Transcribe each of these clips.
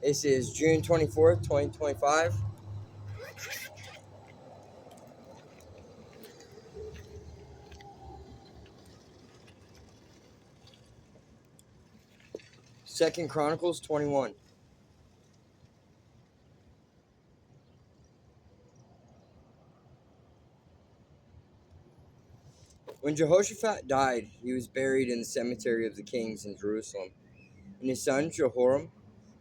This is June 24th, 2025. Second Chronicles 21. When Jehoshaphat died, he was buried in the cemetery of the kings in Jerusalem, and his son Jehoram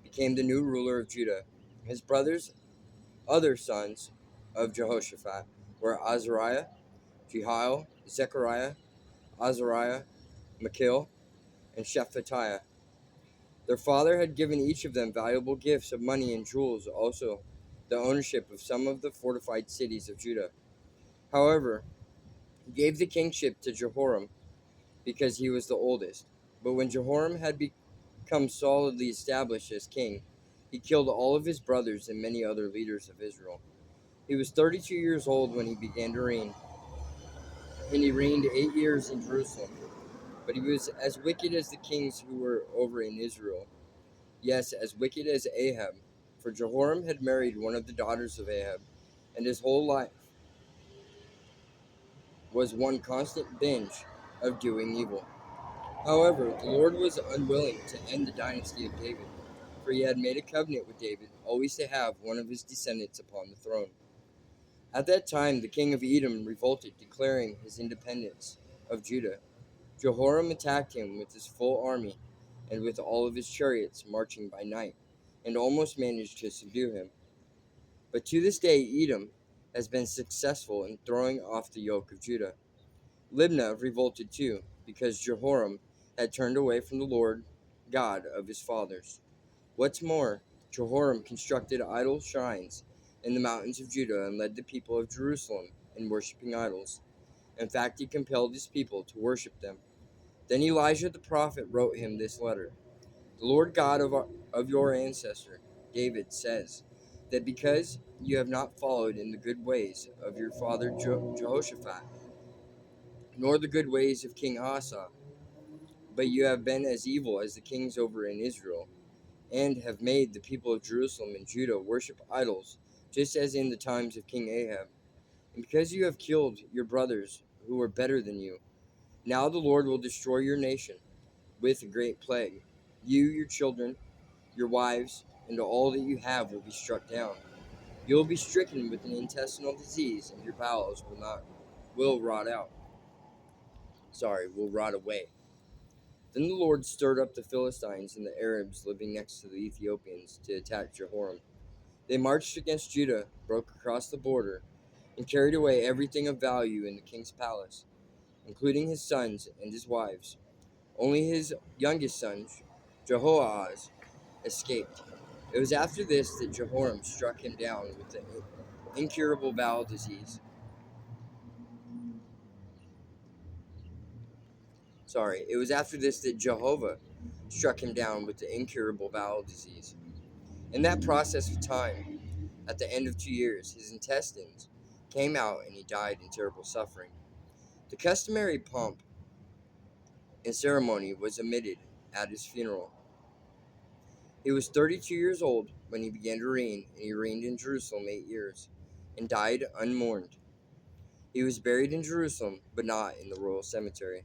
became the new ruler of Judah. His brothers, other sons of Jehoshaphat, were Azariah, Jehiel, Zechariah, Azariah, Machil, and Shephatiah. Their father had given each of them valuable gifts of money and jewels, also the ownership of some of the fortified cities of Judah. However, he gave the kingship to Jehoram because he was the oldest. But when Jehoram had become solidly established as king, he killed all of his brothers and many other leaders of Israel. He was 32 years old when he began to reign, and he reigned 8 years in Jerusalem. But he was as wicked as the kings who were over in Israel. Yes, as wicked as Ahab. For Jehoram had married one of the daughters of Ahab, and his whole life was one constant binge of doing evil. However, the Lord was unwilling to end the dynasty of David, for he had made a covenant with David always to have one of his descendants upon the throne. At that time, the king of Edom revolted, declaring his independence of Judah. Jehoram attacked him with his full army and with all of his chariots marching by night, and almost managed to subdue him. But to this day, Edom has been successful in throwing off the yoke of Judah. Libnah revolted too, because Jehoram had turned away from the Lord God of his fathers. What's more, Jehoram constructed idol shrines in the mountains of Judah and led the people of Jerusalem in worshiping idols. In fact, he compelled his people to worship them. Then Elijah the prophet wrote him this letter. The Lord God of your ancestor, David, says that because you have not followed in the good ways of your father Jehoshaphat, nor the good ways of King Asa, but you have been as evil as the kings over in Israel, and have made the people of Jerusalem and Judah worship idols, just as in the times of King Ahab. And because you have killed your brothers who were better than you, now the Lord will destroy your nation with a great plague. You, your children, your wives, and all that you have will be struck down. You will be stricken with an intestinal disease, and your bowels will rot out. Will rot away. Then the Lord stirred up the Philistines and the Arabs living next to the Ethiopians to attack Jehoram. They marched against Judah, broke across the border, and carried away everything of value in the king's palace, including his sons and his wives. Only his youngest son, Jehoahaz, escaped. It was after this that Jehoram struck him down with the incurable bowel disease. It was after this that Jehovah struck him down with the incurable bowel disease. In that process of time, at the end of 2 years, his intestines came out and he died in terrible suffering. The customary pomp and ceremony was omitted at his funeral. He was 32 years old when he began to reign, and he reigned in Jerusalem 8 years, and died unmourned. He was buried in Jerusalem, but not in the royal cemetery.